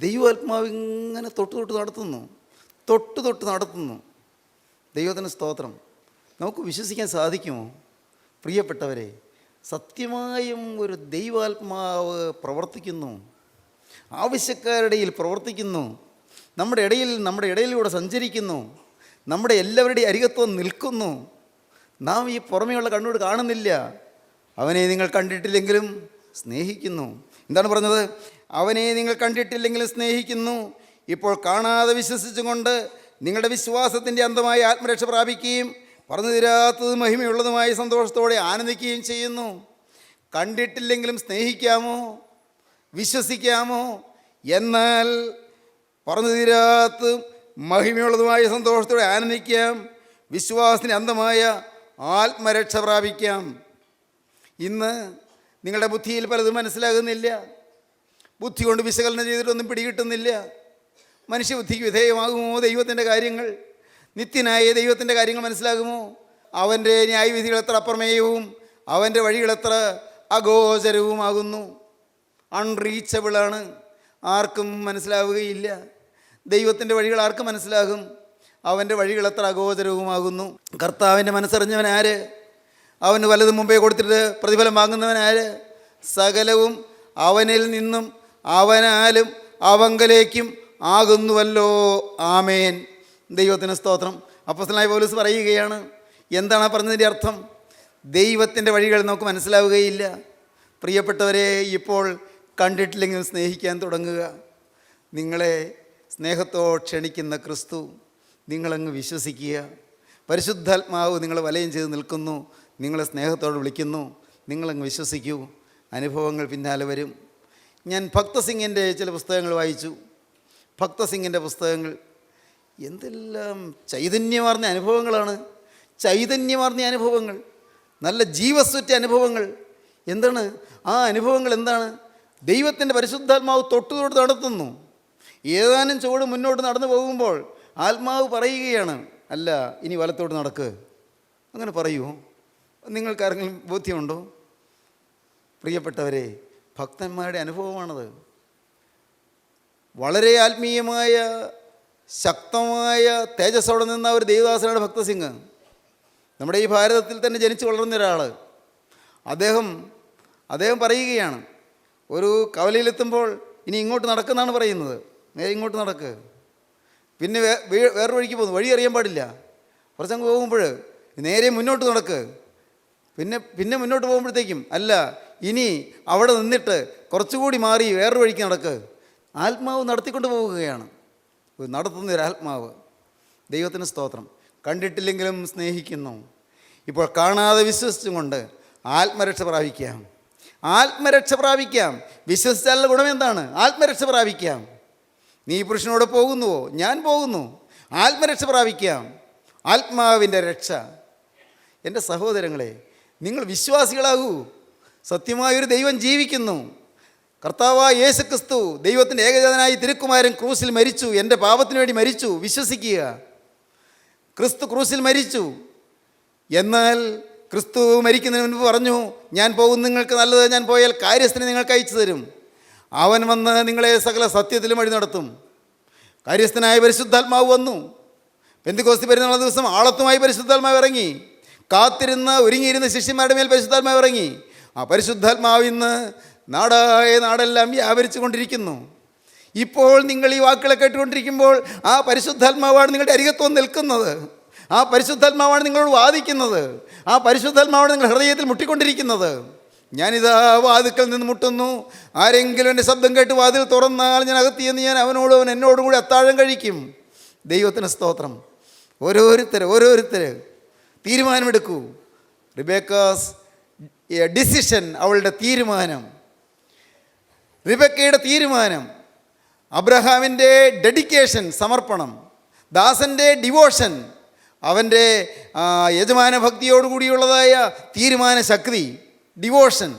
ദൈവാത്മാവ് ഇങ്ങനെ തൊട്ട് നടത്തുന്നു. തൊട്ട് നടത്തുന്നു. ദൈവത്തിന് സ്തോത്രം. നമുക്ക് വിശ്വസിക്കാൻ സാധിക്കുമോ പ്രിയപ്പെട്ടവരെ? സത്യമായും ഒരു ദൈവാത്മാവ് പ്രവർത്തിക്കുന്നു, ആവശ്യക്കാരുടെ ഇടയിൽ പ്രവർത്തിക്കുന്നു, നമ്മുടെ ഇടയിലൂടെ സഞ്ചരിക്കുന്നു, നമ്മുടെ എല്ലാവരുടെയും അരികത്വം നിൽക്കുന്നു. നാം ഈ പുറമേയുള്ള കണ്ണോട് കാണുന്നില്ല. അവനെ നിങ്ങൾ കണ്ടിട്ടില്ലെങ്കിലും സ്നേഹിക്കുന്നു. എന്താണ് പറഞ്ഞത്? അവനെ നിങ്ങൾ കണ്ടിട്ടില്ലെങ്കിലും സ്നേഹിക്കുന്നു. ഇപ്പോൾ കാണാതെ വിശ്വസിച്ചും കൊണ്ട് നിങ്ങളുടെ വിശ്വാസത്തിൻ്റെ അന്തമായ ആത്മരക്ഷ പ്രാപിക്കുകയും പറഞ്ഞു തീരാത്തതും മഹിമയുള്ളതുമായ സന്തോഷത്തോടെ ആനന്ദിക്കുകയും ചെയ്യുന്നു. കണ്ടിട്ടില്ലെങ്കിലും സ്നേഹിക്കാമോ? വിശ്വസിക്കാമോ? എന്നാൽ പറഞ്ഞു തീരാത്തതും മഹിമയുള്ളതുമായ സന്തോഷത്തോടെ ആനന്ദിക്കാം. വിശ്വാസത്തിൻ്റെ അന്തമായ ആത്മരക്ഷ പ്രാപിക്കാം. ഇന്ന് നിങ്ങളുടെ ബുദ്ധിയിൽ പലതും മനസ്സിലാകുന്നില്ല. ബുദ്ധി കൊണ്ട് വിശകലനം ചെയ്തിട്ടൊന്നും പിടികിട്ടുന്നില്ല. മനുഷ്യബുദ്ധിക്ക് വിധേയമാകുമോ ദൈവത്തിൻ്റെ കാര്യങ്ങൾ? നിത്യനായ ദൈവത്തിൻ്റെ കാര്യങ്ങൾ മനസ്സിലാകുമോ? അവൻ്റെ ന്യായവിധികൾ എത്ര അപ്രമേയവും അവൻ്റെ വഴികൾ എത്ര അഗോചരവുമാകുന്നു. അൺറീച്ചബിളാണ്. ആർക്കും മനസ്സിലാവുകയില്ല. ദൈവത്തിൻ്റെ വഴികൾ ആർക്ക് മനസ്സിലാകും? അവൻ്റെ വഴികൾ എത്ര അഗോചരവുമാകുന്നു. കർത്താവിൻ്റെ മനസ്സറിഞ്ഞവൻ ആര്? അവന് വലത് മുമ്പേ കൊടുത്തിട്ട് പ്രതിഫലം വാങ്ങുന്നവൻ ആര്? സകലവും അവനിൽ നിന്നും അവനാലും അവങ്കലേക്കും ആകുന്നുവല്ലോ. ആമേൻ. ദൈവത്തിന് സ്തോത്രം. അപ്പോസ്തലനായ പൗലോസ് പറയുകയാണ്. എന്താണ് പറഞ്ഞതിൻ്റെ അർത്ഥം? ദൈവത്തിൻ്റെ വഴികൾ നമുക്ക് മനസ്സിലാവുകയില്ല. പ്രിയപ്പെട്ടവരെ, ഇപ്പോൾ കണ്ടിട്ടില്ലെങ്കിലും സ്നേഹിക്കാൻ തുടങ്ങുക. നിങ്ങളെ സ്നേഹത്തോടെ ക്ഷണിക്കുന്ന ക്രിസ്തു, നിങ്ങളങ്ങ് വിശ്വസിക്കുക. പരിശുദ്ധാത്മാവ് നിങ്ങളെ വലയം ചെയ്ത് നിൽക്കുന്നു, നിങ്ങളെ സ്നേഹത്തോടെ വിളിക്കുന്നു. നിങ്ങളങ്ങ് വിശ്വസിക്കൂ. അനുഭവങ്ങൾ പിന്നാലെ വരും. ഞാൻ ഭക്തസിംഗിൻ്റെ ചില പുസ്തകങ്ങൾ വായിച്ചു. ഭക്തസിംഗിൻ്റെ പുസ്തകങ്ങൾ എന്തെല്ലാം ചൈതന്യമാർന്ന അനുഭവങ്ങളാണ്. ചൈതന്യമാർന്ന അനുഭവങ്ങൾ, നല്ല ജീവസ്വറ്റ അനുഭവങ്ങൾ. എന്താണ് ആ അനുഭവങ്ങൾ? എന്താണ്? ദൈവത്തിൻ്റെ പരിശുദ്ധാത്മാവ് തൊട്ട് നടത്തുന്നു. ഏതാനും ചുവട് മുന്നോട്ട് നടന്നു പോകുമ്പോൾ ആത്മാവ് പറയുകയാണ്, അല്ല ഇനി വലത്തോട്ട് നടക്ക്. അങ്ങനെ പറയുമോ? നിങ്ങൾക്കാരെങ്കിലും ബോധ്യമുണ്ടോ? പ്രിയപ്പെട്ടവരെ, ഭക്തന്മാരുടെ അനുഭവമാണത്. വളരെ ആത്മീയമായ ശക്തമായ തേജസ്സോടെ നിന്ന ഒരു ദേവദാസനാണ് ഭക്തസിംഗ്. നമ്മുടെ ഈ ഭാരതത്തിൽ തന്നെ ജനിച്ചു വളർന്ന ഒരാൾ. അദ്ദേഹം പറയുകയാണ്, ഒരു കവലയിലെത്തുമ്പോൾ ഇനി ഇങ്ങോട്ട് നടക്കുന്നാണ് പറയുന്നത്. നേരെ ഇങ്ങോട്ട് നടക്ക്. പിന്നെ വേറൊരു വഴിക്ക് പോകുന്നു. വഴി അറിയാൻ പാടില്ല. കുറച്ചങ്ങ് പോകുമ്പോൾ നേരെ മുന്നോട്ട് നടക്ക്. പിന്നെ മുന്നോട്ട് പോകുമ്പോഴത്തേക്കും അല്ല ഇനി അവിടെ നിന്നിട്ട് കുറച്ചുകൂടി മാറി വേറൊരു വഴിക്ക് നടക്ക്. ആത്മാവ് നടത്തിക്കൊണ്ട് പോവുകയാണ്. നടത്തുന്ന ഒരു ആത്മാവ്. ദൈവത്തിന് സ്തോത്രം. കണ്ടിട്ടില്ലെങ്കിലും സ്നേഹിക്കുന്നു. ഇപ്പോൾ കാണാതെ വിശ്വസിച്ചും കൊണ്ട് ആത്മരക്ഷ പ്രാപിക്കാം. ആത്മരക്ഷ പ്രാപിക്കാം. വിശ്വസിച്ചാലുള്ള ഗുണം എന്താണ്? ആത്മരക്ഷ പ്രാപിക്കാം. നീ പുരുഷനോട് പോകുന്നുവോ? ഞാൻ പോകുന്നു. ആത്മരക്ഷ പ്രാപിക്കാം, ആത്മാവിൻ്റെ രക്ഷ. എൻ്റെ സഹോദരങ്ങളെ, നിങ്ങൾ വിശ്വാസികളാകൂ. സത്യമായൊരു ദൈവം ജീവിക്കുന്നു. കർത്താവായ യേശു ക്രിസ്തു, ദൈവത്തിൻ്റെ ഏകജാതനായി തിരുക്കുമാരൻ ക്രൂസിൽ മരിച്ചു, എൻ്റെ പാപത്തിന് വേണ്ടി മരിച്ചു. വിശ്വസിക്കുക. ക്രിസ്തു ക്രൂസിൽ മരിച്ചു. എന്നാൽ ക്രിസ്തു മരിക്കുന്നതിന് മുൻപ് പറഞ്ഞു, ഞാൻ പോകും, നിങ്ങൾക്ക് നല്ലത്, ഞാൻ പോയാൽ കാര്യസ്ഥനെ നിങ്ങൾക്ക് അയച്ചു തരും. അവൻ വന്ന് നിങ്ങളെ സകല സത്യത്തിലും വഴി നടത്തും. കാര്യസ്ഥനായ പരിശുദ്ധാത്മാവ് വന്നു. പെന്തിക്കോസ്തി പെരുന്നാൾ ദിവസം ആളത്തുമായി പരിശുദ്ധാത്മാവ് ഇറങ്ങി. കാത്തിരുന്ന് ഒരുങ്ങിയിരുന്ന ശിഷ്യന്മാരുടെ മേൽ പരിശുദ്ധാത്മാവ് ഇറങ്ങി. ആ പരിശുദ്ധാത്മാവ് ഇന്ന് നാടായ നാടെല്ലാം വ്യാപരിച്ചു കൊണ്ടിരിക്കുന്നു. ഇപ്പോൾ നിങ്ങൾ ഈ വാക്കുകളെ കേട്ടുകൊണ്ടിരിക്കുമ്പോൾ ആ പരിശുദ്ധാത്മാവാണ് നിങ്ങളുടെ അരികത്ത് വന്ന് നിൽക്കുന്നത്. ആ പരിശുദ്ധാത്മാവാണ് നിങ്ങളോട് വാദിക്കുന്നത്. ആ പരിശുദ്ധാത്മാവാണ് നിങ്ങളുടെ ഹൃദയത്തിൽ മുട്ടിക്കൊണ്ടിരിക്കുന്നത്. ഞാനിതാ വാതിൽക്കൽ നിന്ന് മുട്ടുന്നു. ആരെങ്കിലും എൻ്റെ ശബ്ദം കേട്ട് വാതിൽ തുറന്നാൽ ഞാൻ അകത്തിയെന്ന് ഞാൻ അവനോടും അവൻ എന്നോടും കൂടി അത്താഴം കഴിക്കും. ദൈവത്തിന് സ്തോത്രം. ഓരോരുത്തർ തീരുമാനമെടുക്കൂ. റിബേക്കാസ് ഡിസിഷൻ, അവളുടെ തീരുമാനം, റിബേക്കയുടെ തീരുമാനം, അബ്രഹാമിൻ്റെ ഡെഡിക്കേഷൻ, സമർപ്പണം, ദാസൻ്റെ ഡിവോഷൻ, അവൻ്റെ യജമാന ഭക്തിയോടുകൂടിയുള്ളതായ തീരുമാന ശക്തി, ഡിവോഷൻ.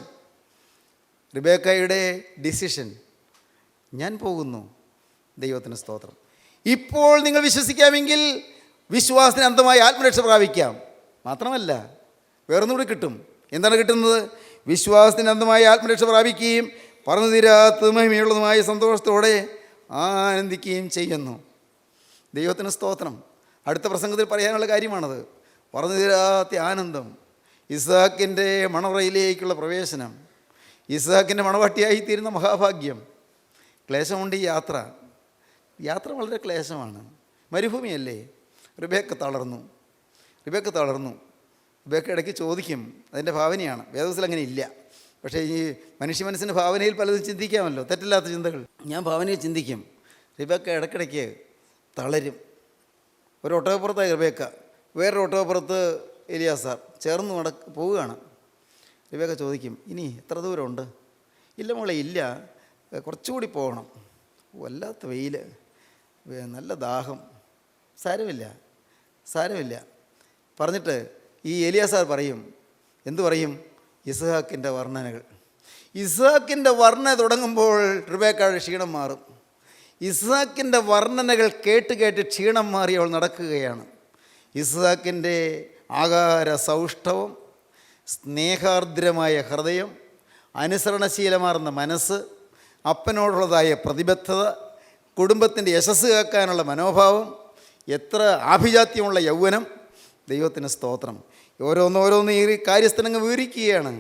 റിബേക്കയുടെ ഡിസിഷൻ, ഞാൻ പോകുന്നു. ദൈവത്തിന് സ്തോത്രം. ഇപ്പോൾ നിങ്ങൾ വിശ്വസിക്കാമെങ്കിൽ വിശ്വാസത്തിന് അന്തമായി ആത്മരക്ഷ പ്രാപിക്കാം. മാത്രമല്ല വേറൊന്നും കൂടി കിട്ടും. എന്താണ് കിട്ടുന്നത്? വിശ്വാസത്തിന് അന്തമായി ആത്മരക്ഷ പ്രാപിക്കുകയും പറഞ്ഞു തീരാത്ത മഹിമയുള്ളതുമായ സന്തോഷത്തോടെ ആനന്ദിക്കുകയും ചെയ്യുന്നു. ദൈവത്തിന് സ്തോത്രം. അടുത്ത പ്രസംഗത്തിൽ പറയാനുള്ള കാര്യമാണത്. പറഞ്ഞു തീരാത്ത ആനന്ദം. ഇസ്ഹാക്കിൻ്റെ മണവറയിലേക്കുള്ള പ്രവേശനം, ഇസ്ഹാക്കിൻ്റെ മണവാട്ടിയായിത്തീരുന്ന മഹാഭാഗ്യം. ക്ലേശമുണ്ട് ഈ യാത്ര വളരെ ക്ലേശമാണ്. മരുഭൂമിയല്ലേ. റിബേക്ക തളർന്നു. റിബേക്ക ഇടയ്ക്ക് ചോദിക്കും. അതിൻ്റെ ഭാവനയാണ്. വേദപുസ്തകത്തിൽ അങ്ങനെ ഇല്ല. പക്ഷേ ഈ മനുഷ്യ മനസ്സിൻ്റെ ഭാവനയിൽ പലതും ചിന്തിക്കാമല്ലോ, തെറ്റില്ലാത്ത ചിന്തകൾ. ഞാൻ ഭാവനയിൽ ചിന്തിക്കും. റിബേക്ക ഇടയ്ക്കിടയ്ക്ക് തളരും. ഒരു ഒട്ടകപ്പുറത്തായി റിബേക്ക, വേറൊരു ഒട്ടകപ്പുറത്ത് എലിയാസാർ ചേർന്ന് പോവുകയാണ്. റിബേക്ക ചോദിക്കും, ഇനി എത്ര ദൂരമുണ്ട്? ഇല്ല മോളെ, ഇല്ല, കുറച്ചുകൂടി പോകണം. വല്ലാത്ത വെയിൽ, നല്ല ദാഹം. സാരമില്ല പറഞ്ഞിട്ട് ഈ എലിയാസാർ പറയും, എന്തു പറയും? ഇസ്ഹാക്കിൻ്റെ വർണ്ണനകൾ. ഇസ്ഹാക്കിൻ്റെ വർണ്ണന തുടങ്ങുമ്പോൾ റിബേക്കയുടെ ക്ഷീണം മാറും. ഇസ്ഹാക്കിൻ്റെ വർണ്ണനകൾ കേട്ട് ക്ഷീണം മാറി അവൾ നടക്കുകയാണ്. ഇസ്ഹാക്കിൻ്റെ ആകാര സൗഷ്ഠവം, സ്നേഹാർദ്രമായ ഹൃദയം, അനുസരണശീലമാർന്ന മനസ്സ്, അപ്പനോടുള്ളതായ പ്രതിബദ്ധത, കുടുംബത്തിൻ്റെ യശസ് കാക്കാനുള്ള മനോഭാവം, എത്ര ആഭിജാത്യമുള്ള യൗവനം. ദൈവത്തിന് സ്തോത്രം. ഓരോന്നോരോന്ന് ഈ കാര്യസ്ഥനങ്ങ് വിവരിക്കുകയാണ്.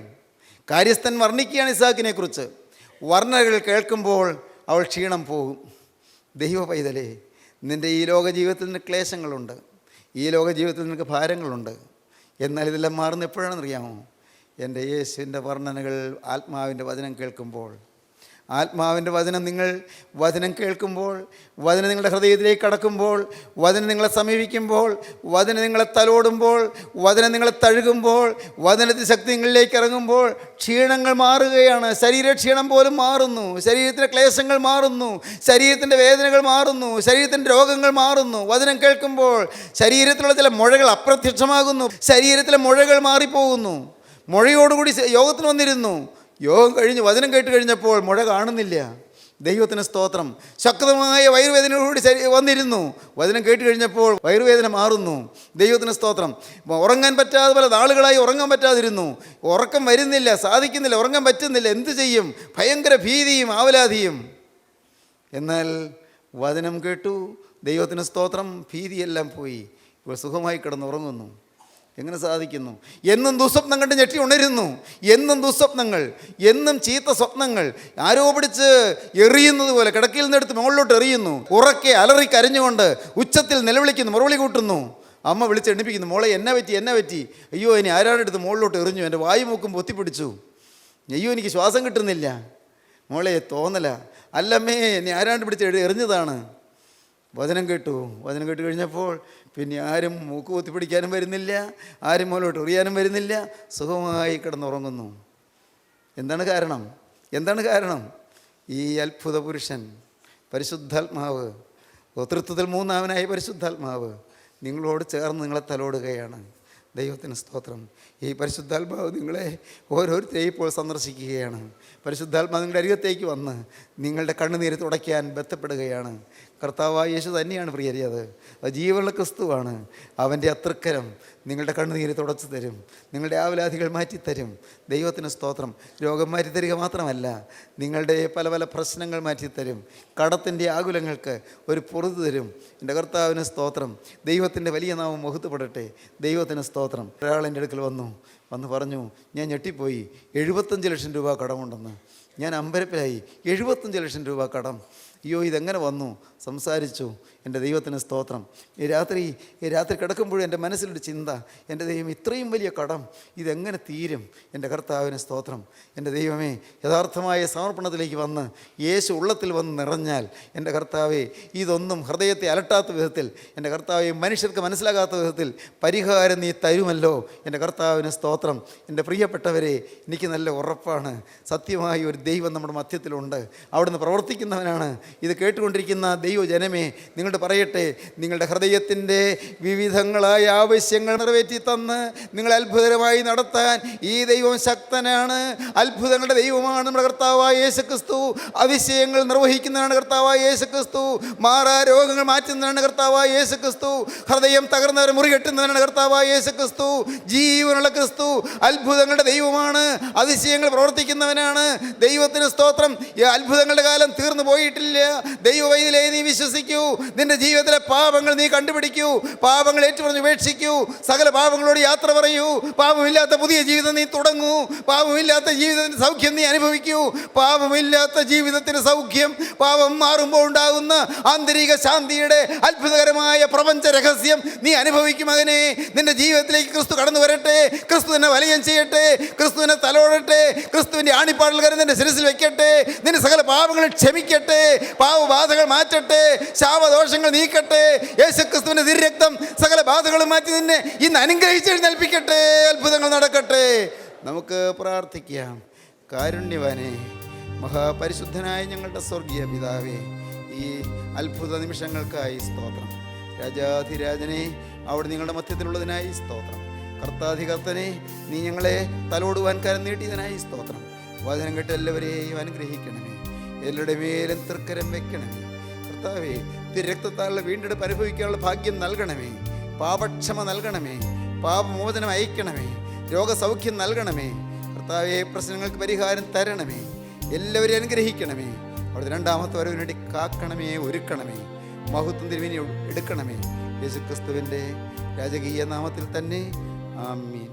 കാര്യസ്ഥൻ വർണ്ണിക്കുകയാണ് ഇസ്ഹാക്കിനെക്കുറിച്ച്. വർണ്ണനകൾ കേൾക്കുമ്പോൾ അവൾ ക്ഷീണം പോകും. ദൈവ പൈതലേ, നിൻ്റെ ഈ ലോക ജീവിതത്തിൽ നിന്ന് ക്ലേശങ്ങളുണ്ട്, ഈ ലോക ജീവിതത്തിൽ നിനക്ക് ഭാരങ്ങളുണ്ട്. എന്നാൽ ഇതെല്ലാം മാറുന്ന എപ്പോഴാണെന്നറിയാമോ? എൻ്റെ യേശുവിൻ്റെ വർണ്ണനകൾ ആത്മാവിൻ്റെ വചനം കേൾക്കുമ്പോൾ. ആത്മാവിൻ്റെ വചനം വചനം കേൾക്കുമ്പോൾ, വചനം നിങ്ങളുടെ ഹൃദയത്തിലേക്ക് കടക്കുമ്പോൾ, വചനം നിങ്ങളെ സമീപിക്കുമ്പോൾ, വചനം നിങ്ങളെ തലോടുമ്പോൾ, വചനം നിങ്ങളെ തഴുകുമ്പോൾ, വചനത്തിൻ്റെ ശക്തി നിങ്ങളിലേക്ക് ഇറങ്ങുമ്പോൾ ക്ഷീണങ്ങൾ മാറുകയാണ്. ശരീരക്ഷീണം പോലും മാറുന്നു. ശരീരത്തിൻ്റെ ക്ലേശങ്ങൾ മാറുന്നു. ശരീരത്തിൻ്റെ വേദനകൾ മാറുന്നു. ശരീരത്തിൻ്റെ രോഗങ്ങൾ മാറുന്നു. വചനം കേൾക്കുമ്പോൾ ശരീരത്തിലുള്ള ചില മുഴകൾ അപ്രത്യക്ഷമാകുന്നു. ശരീരത്തിലെ മുഴകൾ മാറിപ്പോകുന്നു. മുഴയോടുകൂടി യോഗത്തിന് വന്നിരുന്നു. യോഗം കഴിഞ്ഞ് വചനം കേട്ട് കഴിഞ്ഞപ്പോൾ മുഴ കാണുന്നില്ല. ദൈവത്തിന് സ്തോത്രം. ശക്തമായ വയറുവേദനയോടുകൂടി വന്നിരുന്നു. വചനം കേട്ട് കഴിഞ്ഞപ്പോൾ വയറുവേദന മാറുന്നു. ദൈവത്തിന് സ്തോത്രം. ഉറങ്ങാൻ പറ്റാതെ പല നാളുകളായി ഉറങ്ങാൻ പറ്റാതിരുന്നു. ഉറക്കം വരുന്നില്ല, സാധിക്കുന്നില്ല, ഉറങ്ങാൻ പറ്റുന്നില്ല. എന്തു ചെയ്യും? ഭയങ്കര ഭീതിയും ആവലാതിയും. എന്നാൽ വചനം കേട്ടു. ദൈവത്തിന് സ്തോത്രം. ഭീതിയെല്ലാം പോയി. ഇപ്പോൾ സുഖമായി കിടന്നുറങ്ങുന്നു. എങ്ങനെ സാധിക്കുന്നു? എന്നും ദുസ്വപ്നം കണ്ട് ഞെട്ടി ഉണരുന്നു. എന്നും ദുസ്വപ്നങ്ങൾ, എന്നും ചീത്ത സ്വപ്നങ്ങൾ. ആരോ പിടിച്ച് എറിയുന്നത് പോലെ കിടക്കയിൽ നിന്നെടുത്ത് മുകളിലോട്ട് എറിയുന്നു. ഉറക്കെ അലറി കരഞ്ഞുകൊണ്ട് ഉച്ചത്തിൽ നിലവിളിക്കുന്നു, മുറവിളി കൂട്ടുന്നു. അമ്മ വിളിച്ച് എണ്ണിപ്പിക്കുന്നു, മോളെ എന്നെ പറ്റി? അയ്യോ, ഇനി ആരാടെടുത്ത് മുകളിലോട്ട് എറിഞ്ഞു, എൻ്റെ വായു മൂക്കും പൊത്തിപ്പിടിച്ചു. അയ്യോ, എനിക്ക് ശ്വാസം കിട്ടുന്നില്ല. മോളെ തോന്നല, അല്ലമ്മേ, ഇനി ആരാണ്ട് പിടിച്ച് എറിഞ്ഞതാണ്. വചനം കേട്ടു കഴിഞ്ഞപ്പോൾ പിന്നെ ആരും മൂക്ക് കുത്തിപ്പിടിക്കാനും വരുന്നില്ല, ആരും മുകളിലോട്ട് എറിയാനും വരുന്നില്ല. സുഖമായി കിടന്നുറങ്ങുന്നു. എന്താണ് കാരണം? എന്താണ് കാരണം? ഈ അത്ഭുത പുരുഷൻ പരിശുദ്ധാത്മാവ്, തൃത്വത്തിൽ മൂന്നാമനായ പരിശുദ്ധാത്മാവ് നിങ്ങളോട് ചേർന്ന് നിങ്ങളെ തലോടുകയാണ്. ദൈവത്തിന് സ്തോത്രം. ഈ പരിശുദ്ധാത്മാവ് നിങ്ങളെ ഓരോരുത്തരെയും ഇപ്പോൾ സന്ദർശിക്കുകയാണ്. പരിശുദ്ധാത്മാവ് നിങ്ങളുടെ അരികത്തേക്ക് വന്ന് നിങ്ങളുടെ കണ്ണുനീര് തുടയ്ക്കാൻ ബന്ധപ്പെടുകയാണ്. കർത്താവായ യേശു തന്നെയാണ് പ്രിയരെ, അത് ജീവനുള്ള ക്രിസ്തുവാണ്. അവൻ്റെ അത്തൃക്കരം നിങ്ങളുടെ കണ്ണുനീര് തുടച്ചു തരും, നിങ്ങളുടെ ആവലാധികൾ മാറ്റിത്തരും. ദൈവത്തിന് സ്തോത്രം. രോഗം മാറ്റിത്തരിക മാത്രമല്ല, നിങ്ങളുടെ പല പല പ്രശ്നങ്ങൾ മാറ്റിത്തരും. കടത്തിൻ്റെ ആകുലങ്ങൾക്ക് ഒരു പൊറുതി തരും. എൻ്റെ കർത്താവിന് സ്തോത്രം. ദൈവത്തിൻ്റെ വലിയ നാമം മഹത്വപ്പെടട്ടെ. ദൈവത്തിന് സ്തോത്രം. ഒരാളെൻ്റെ അടുക്കൽ വന്ന് പറഞ്ഞു, ഞാൻ ഞെട്ടിപ്പോയി, 75 ലക്ഷം രൂപ കടമുണ്ടെന്ന്. ഞാൻ അമ്പരപ്പിലായി. 75 ലക്ഷം രൂപ കടം, അയ്യോ ഇതെങ്ങനെ വന്നു? സംസാരിച്ചു. എൻ്റെ ദൈവത്തിന് സ്തോത്രം. ഈ രാത്രി കിടക്കുമ്പോഴും എൻ്റെ മനസ്സിലൊരു ചിന്ത, എൻ്റെ ദൈവം ഇത്രയും വലിയ കടം ഇതെങ്ങനെ തീരും? എൻ്റെ കർത്താവിന് സ്തോത്രം. എൻ്റെ ദൈവമേ, യഥാർത്ഥമായ സമർപ്പണത്തിലേക്ക് വന്ന് യേശു ഉള്ളത്തിൽ വന്ന് നിറഞ്ഞാൽ, എൻ്റെ കർത്താവേ, ഇതൊന്നും ഹൃദയത്തെ അലട്ടാത്ത വിധത്തിൽ, എൻ്റെ കർത്താവെ മനുഷ്യർക്ക് മനസ്സിലാകാത്ത വിധത്തിൽ പരിഹാരം നീ തരുമല്ലോ. എൻ്റെ കർത്താവിന് സ്തോത്രം. എൻ്റെ പ്രിയപ്പെട്ടവരെ, എനിക്ക് നല്ല ഉറപ്പാണ്, സത്യമായി ഒരു ദൈവം നമ്മുടെ മധ്യത്തിലുണ്ട്. അവിടുന്ന് പ്രവർത്തിക്കുന്നവനാണ്. ഇത് കേട്ടുകൊണ്ടിരിക്കുന്ന ദൈവജനമേ, നിങ്ങളുടെ പറയട്ടെ, നിങ്ങളുടെ ഹൃദയത്തിൻ്റെ വിവിധങ്ങളായ ആവശ്യങ്ങൾ നിറവേറ്റി തന്ന് നിങ്ങളെ അത്ഭുതകരമായി നടത്താൻ ഈ ദൈവം ശക്തനാണ്. അത്ഭുതങ്ങളുടെ ദൈവമാണ് നമ്മുടെ കർത്താവായ യേശുക്രിസ്തു. അതിശയങ്ങൾ നിർവഹിക്കുന്നതാണ് കർത്താവായ യേശുക്രിസ്തു. മാറാ രോഗങ്ങൾ മാറ്റുന്നതാണ് കർത്താവായ യേശുക്രിസ്തു. ഹൃദയം തകർന്നവരെ മുറികെട്ടുന്നതാണ് കർത്താവായ യേശുക്രിസ്തു. ജീവനുള്ള ക്രിസ്തു അത്ഭുതങ്ങളുടെ ദൈവമാണ്, അതിശയങ്ങൾ പ്രവർത്തിക്കുന്നവനാണ്. ദൈവത്തിന് സ്തോത്രം. ഈ അത്ഭുതങ്ങളുടെ കാലം തീർന്നു പോയിട്ടില്ല. ദൈവവൈദ്യലേ, നീ വിശ്വസിക്കൂ. നിന്റെ ജീവിതത്തിലെ പാപങ്ങൾ നീ കണ്ടുപിടിക്കൂ. പാപങ്ങൾ ഏറ്റുപറഞ്ഞ് ഉപേക്ഷിക്കൂ. സകല പാപങ്ങളോട് യാത്ര പറയൂ. പാപമില്ലാത്ത പുതിയ ജീവിതം നീ തുടങ്ങൂ. പാപമില്ലാത്ത ജീവിതത്തിൻ്റെ സൗഖ്യം നീ അനുഭവിക്കൂ. പാപമില്ലാത്ത ജീവിതത്തിൻ്റെ സൗഖ്യം, പാപം മാറുമ്പോൾ ഉണ്ടാകുന്ന ആന്തരിക ശാന്തിയുടെ അത്ഭുതകരമായ പ്രപഞ്ച രഹസ്യം നീ അനുഭവിക്കും. മകനെ, നിന്റെ ജീവിതത്തിലേക്ക് ക്രിസ്തു കടന്നു വരട്ടെ. ക്രിസ്തുവിനെ വലയം ചെയ്യട്ടെ. ക്രിസ്തുവിനെ തലോടട്ടെ. ക്രിസ്തുവിൻ്റെ ആണിപ്പാടൽ കരം നിന്റെ ശിരസിൽ വെക്കട്ടെ. നിന്റെ സകല പാപങ്ങൾ ക്ഷമിക്കട്ടെ. പാവബാധകൾ മാറ്റട്ടെ. ശാപദോഷങ്ങൾ നീക്കട്ടെ. യേശുക്രിസ്തുവിന്റെ തിരുരക്തം സകല ബാധകളും മാറ്റി നിന്നെ ഇന്ന് അനുഗ്രഹിച്ച് എഴുന്നേൽപ്പിക്കട്ടെ. അത്ഭുതങ്ങൾ നടക്കട്ടെ. നമുക്ക് പ്രാർത്ഥിക്കാം. കാരുണ്യവാനെ, മഹാപരിശുദ്ധനായ ഞങ്ങളുടെ സ്വർഗീയ പിതാവേ, ഈ അത്ഭുത നിമിഷങ്ങൾക്കായി സ്തോത്രം. രാജാധിരാജനെ, അവിടെ നിങ്ങളുടെ മധ്യത്തിലുള്ളതിനായി സ്തോത്രം. കർത്താധികർത്തനെ, നീ ഞങ്ങളെ തലോടുവാൻ കരം നീട്ടിയതിനായി സ്തോത്രം. വചനം കേട്ട് എല്ലാവരെയും അനുഗ്രഹിക്കണമേ. എല്ലാവരുടെ മേലും തൃക്കരം വെക്കണമേ. കർത്താവേ, തിരക്തത്താലുള്ള വീണ്ടെടുപ്പ് അനുഭവിക്കാനുള്ള ഭാഗ്യം നൽകണമേ. പാപക്ഷമ നൽകണമേ. പാപമോചനം അയക്കണമേ. രോഗസൗഖ്യം നൽകണമേ. കർത്താവേ, പ്രശ്നങ്ങൾക്ക് പരിഹാരം തരണമേ. എല്ലാവരെയും അനുഗ്രഹിക്കണമേ. അവിടുത്തെ രണ്ടാമത്തെ വരവിന് വേണ്ടി കാക്കണമേ, ഒരുക്കണമേ. മഹത്വം തിരുവിനി എടുക്കണമേ. യേശുക്രിസ്തുവിൻ്റെ രാജകീയ നാമത്തിൽ തന്നെ. ആമീൻ.